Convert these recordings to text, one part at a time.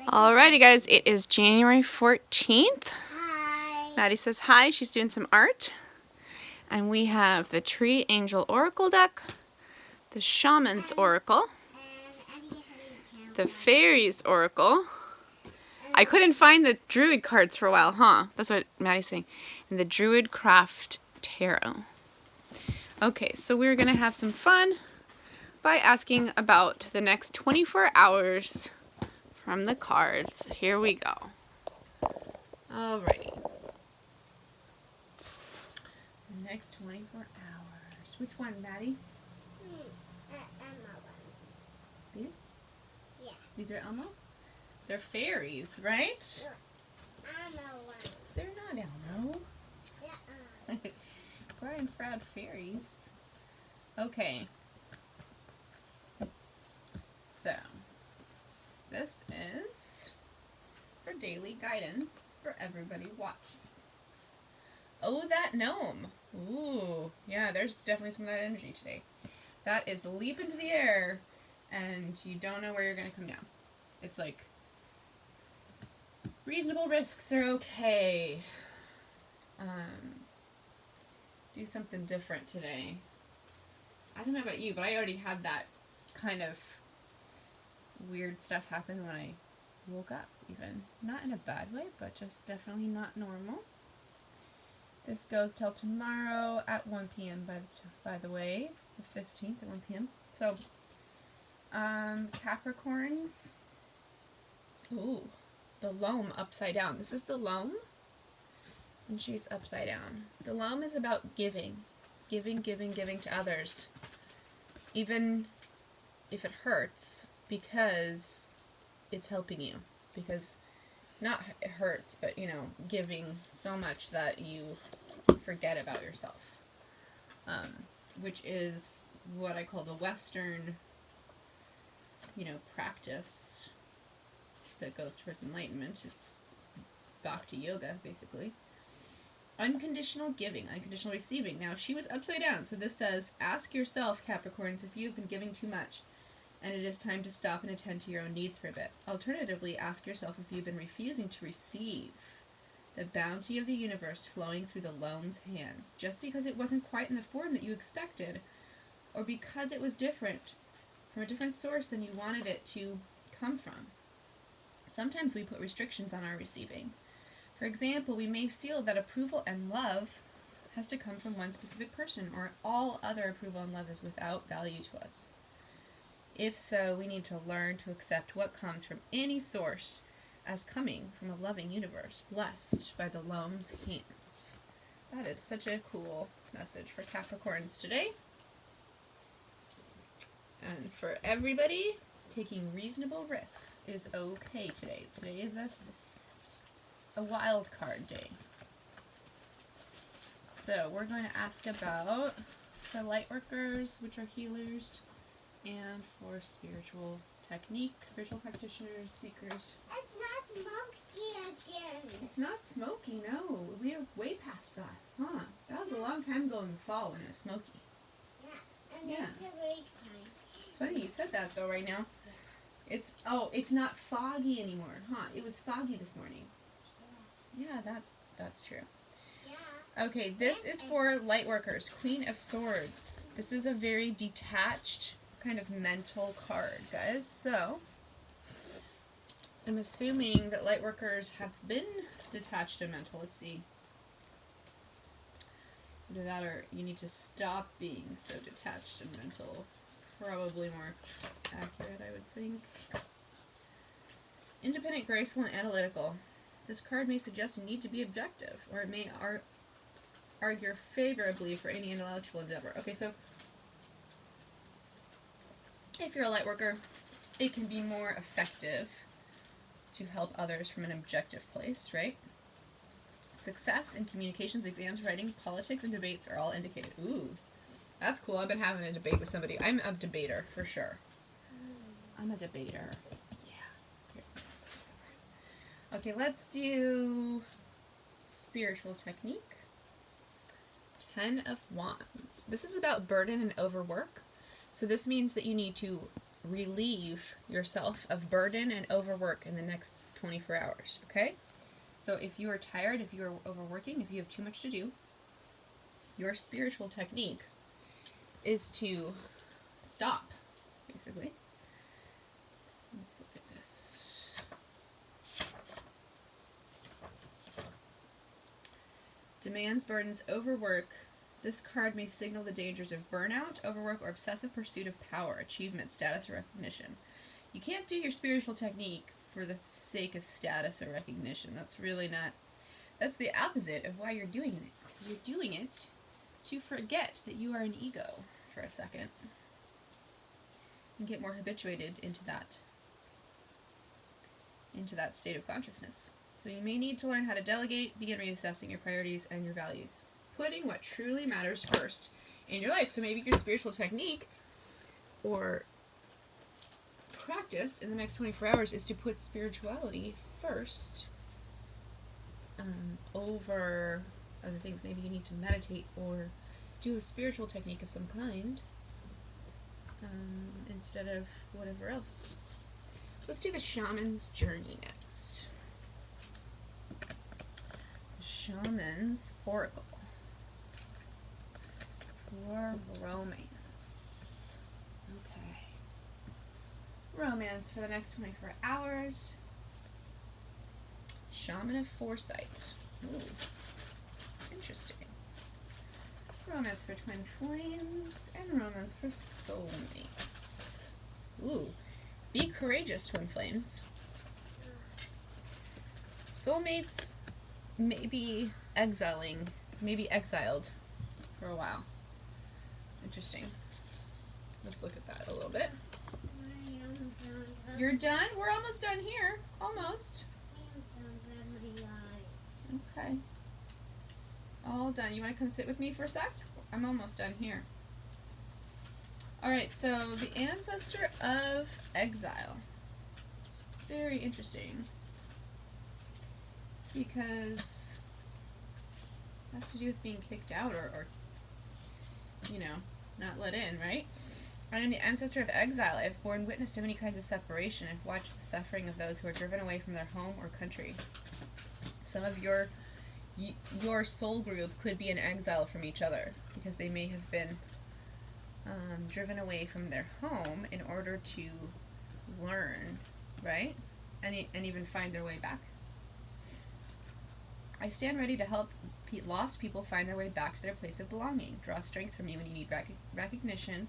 Alrighty guys, it is January 14th. Hi. Maddie says hi, she's doing some art. And we have the Tree Angel Oracle deck, the Shaman's Oracle, the Faeries Oracle. I couldn't find the Druid cards for a while, huh? That's what Maddie's saying. And the Druid Craft Tarot. Okay, so we're going to have some fun by asking about the next 24 hours from the cards. Here we go. Alrighty. Next 24 hours. Which one, Maddie? Elmo ones. These? Yeah. These are Elmo? They're fairies, right? Elmo ones. They're not Elmo. Yeah. Brian Froud fairies. Okay. So, this is for daily guidance for everybody watching. Oh, that gnome. Ooh, yeah, there's definitely some of that energy today. That is leap into the air, and you don't know where you're going to come down. It's like, reasonable risks are okay. Do something different today. I don't know about you, but I already had that kind of weird stuff happen when I woke up, even. Not in a bad way, but just definitely not normal. This goes till tomorrow at 1 p.m. by the way, the 15th at 1 p.m. So, Capricorns. Ooh, the loam upside down. This is the loam, and she's upside down. The loam is about giving. Giving to others. Even if it hurts, because it's helping you. Because, not it hurts, but, you know, giving so much that you forget about yourself. Which is what I call the Western, you know, practice that goes towards enlightenment. It's bhakti yoga, basically. Unconditional giving, unconditional receiving. Now, she was upside down, so this says, ask yourself, Capricorns, if you've been giving too much, and it is time to stop and attend to your own needs for a bit. Alternatively, ask yourself if you've been refusing to receive the bounty of the universe flowing through the loam's hands, just because it wasn't quite in the form that you expected, or because it was different, from a different source than you wanted it to come from. Sometimes we put restrictions on our receiving. For example, we may feel that approval and love has to come from one specific person, or all other approval and love is without value to us. If so, we need to learn to accept what comes from any source as coming from a loving universe, blessed by the loam's hands. That is such a cool message for Capricorns today. And for everybody, taking reasonable risks is okay today. Today is a wild card day. So we're going to ask about for light workers, which are healers, and for spiritual technique, spiritual practitioners, seekers. It's not smoky again. It's not smoky, no. We are way past that, huh? That was a long time ago in the fall when it was smoky. Yeah, and Yeah. it's a break time. It's funny you said that though right now. It's not foggy anymore, huh? It was foggy this morning. Yeah, that's true. Yeah. Okay, this is for light workers. Queen of Swords. This is a very detached kind of mental card, guys. So, I'm assuming that light workers have been detached and mental. Let's see. Either that or you need to stop being so detached and mental. It's probably more accurate, I would think. Independent, graceful, and analytical. This card may suggest a need to be objective, or it may argue favorably for any intellectual endeavor. Okay, so if you're a light worker, it can be more effective to help others from an objective place, right? Success in communications, exams, writing, politics, and debates are all indicated. Ooh, that's cool. I've been having a debate with somebody. I'm a debater, for sure. I'm a debater. Okay, let's do spiritual technique. 10 of Wands. This is about burden and overwork. So this means that you need to relieve yourself of burden and overwork in the next 24 hours, okay? So if you are tired, if you are overworking, if you have too much to do, your spiritual technique is to stop, basically. Let's look at this. Demands, burdens, overwork. This card may signal the dangers of burnout, overwork, or obsessive pursuit of power, achievement, status, or recognition. You can't do your spiritual technique for the sake of status or recognition. That's really not... That's the opposite of why you're doing it. You're doing it to forget that you are an ego for a second and get more habituated into that state of consciousness. So you may need to learn how to delegate, begin reassessing your priorities and your values. Putting what truly matters first in your life. So maybe your spiritual technique or practice in the next 24 hours is to put spirituality first over other things. Maybe you need to meditate or do a spiritual technique of some kind instead of whatever else. Let's do the Shaman's Journey next. The Shaman's Oracle for romance. Okay. Romance for the next 24 hours. Shaman of Foresight. Ooh. Interesting. Romance for twin flames and romance for soulmates. Ooh. Be courageous, twin flames. Soulmates may be exiled for a while. It's interesting. Let's look at that a little bit. You're done? We're almost done here. Almost. Okay. All done. You want to come sit with me for a sec? I'm almost done here. Alright, so the ancestor of exile. It's very interesting. Because it has to do with being kicked out or you know, not let in, right? I am the ancestor of exile. I have borne witness to many kinds of separation. I've watched the suffering of those who are driven away from their home or country. Some of your soul group could be in exile from each other because they may have been driven away from their home in order to learn, right? And even find their way back. I stand ready to help lost people find their way back to their place of belonging. Draw strength from me when you need recognition,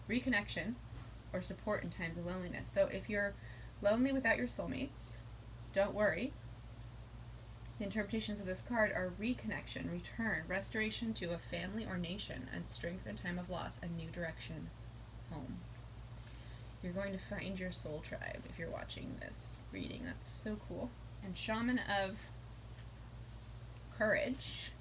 reconnection, or support in times of loneliness. So if you're lonely without your soulmates, don't worry. The interpretations of this card are reconnection, return, restoration to a family or nation, and strength in time of loss, a new direction home. You're going to find your soul tribe if you're watching this reading. That's so cool. And Shaman of Courage.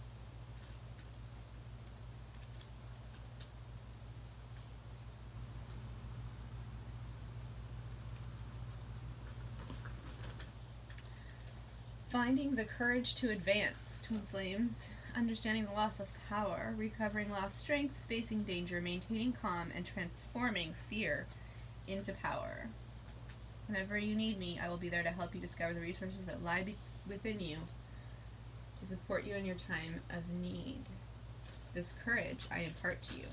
Finding the courage to advance, twin flames. Understanding the loss of power, recovering lost strength, facing danger, maintaining calm, and transforming fear into power. Whenever you need me, I will be there to help you discover the resources that lie within you to support you in your time of need. This courage I impart to you.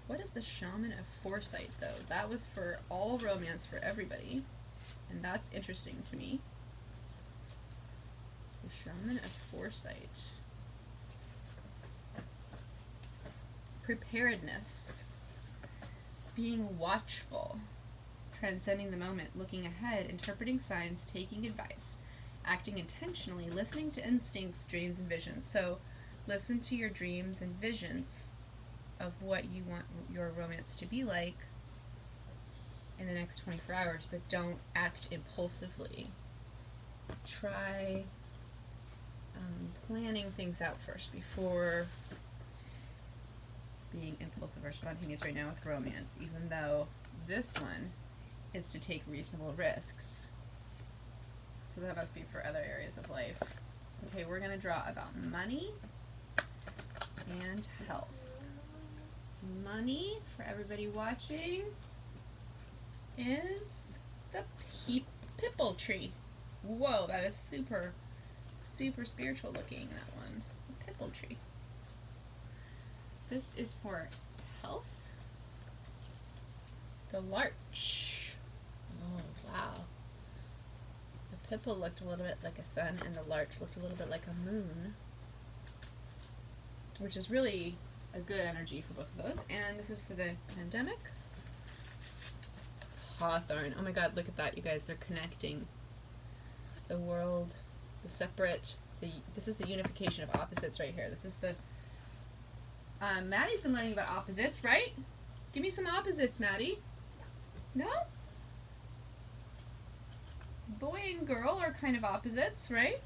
What is the Shaman of Foresight, though? That was for all romance for everybody. And that's interesting to me. The Shaman of Foresight. Preparedness. Being watchful. Transcending the moment. Looking ahead. Interpreting signs. Taking advice. Acting intentionally. Listening to instincts, dreams, and visions. So, listen to your dreams and visions of what you want your romance to be like in the next 24 hours, but don't act impulsively. Try planning things out first before being impulsive or spontaneous right now with romance, even though this one is to take reasonable risks. So that must be for other areas of life. Okay, we're going to draw about money and health. money for everybody watching is the Pipple tree. Whoa, that is super, super spiritual looking, that one. The Pipple tree. This is for health. The larch. Oh, wow. The Pipple looked a little bit like a sun, and the larch looked a little bit like a moon, which is really a good energy for both of those. And this is for the pandemic. Hawthorn. Oh my god, look at that, you guys. They're connecting the world, the separate, this is the unification of opposites right here. This is the, Maddie's been learning about opposites, right? Give me some opposites, Maddie. No? Boy and girl are kind of opposites, right?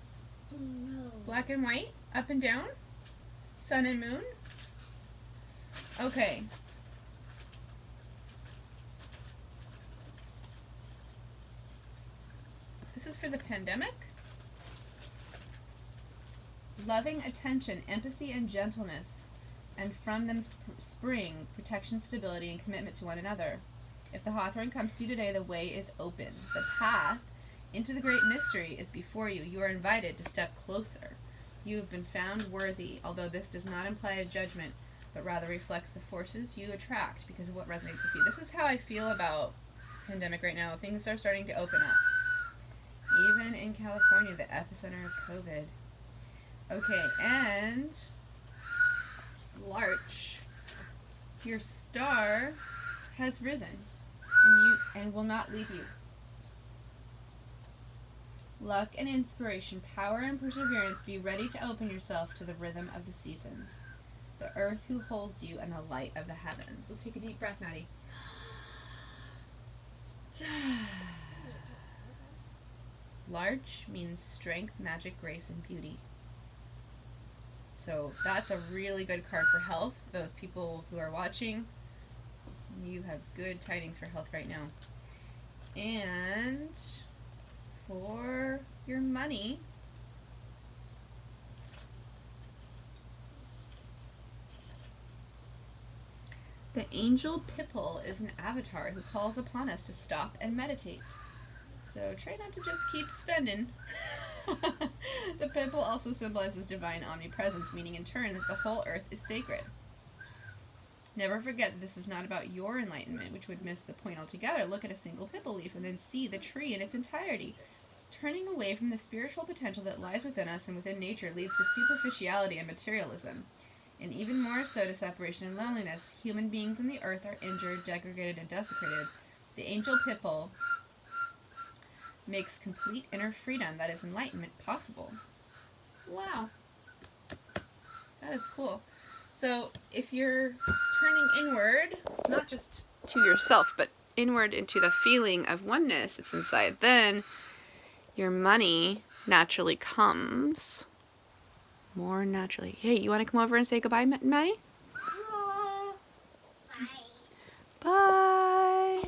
No. Black and white, up and down, sun and moon. Okay. This is for the pandemic. Loving attention, empathy, and gentleness, and from them spring protection, stability, and commitment to one another. If the hawthorn comes to you today, the way is open. The path into the great mystery is before you. You are invited to step closer. You have been found worthy, although this does not imply a judgment, but rather reflects the forces you attract because of what resonates with you. This is how I feel about pandemic right now. Things are starting to open up. Even in California, the epicenter of COVID. Okay, and Larch, your star has risen, and will not leave you. Luck and inspiration, power and perseverance, be ready to open yourself to the rhythm of the seasons. The earth who holds you and the light of the heavens. Let's take a deep breath, Maddie. Larch means strength, magic, grace, and beauty. So that's a really good card for health. Those people who are watching, you have good tidings for health right now. And for your money, the angel Pipple is an avatar who calls upon us to stop and meditate. So try not to just keep spending. The Pipple also symbolizes divine omnipresence, meaning in turn that the whole earth is sacred. Never forget that this is not about your enlightenment, which would miss the point altogether. Look at a single Pipple leaf and then see the tree in its entirety. Turning away from the spiritual potential that lies within us and within nature leads to superficiality and materialism, and even more so to separation and loneliness. Human beings on the earth are injured, degraded, and desecrated. The angel Pipple makes complete inner freedom, that is enlightenment, possible. Wow. That is cool. So if you're turning inward, not just to yourself, but inward into the feeling of oneness that's inside, then your money naturally comes more naturally. Hey, you want to come over and say goodbye, Maddie?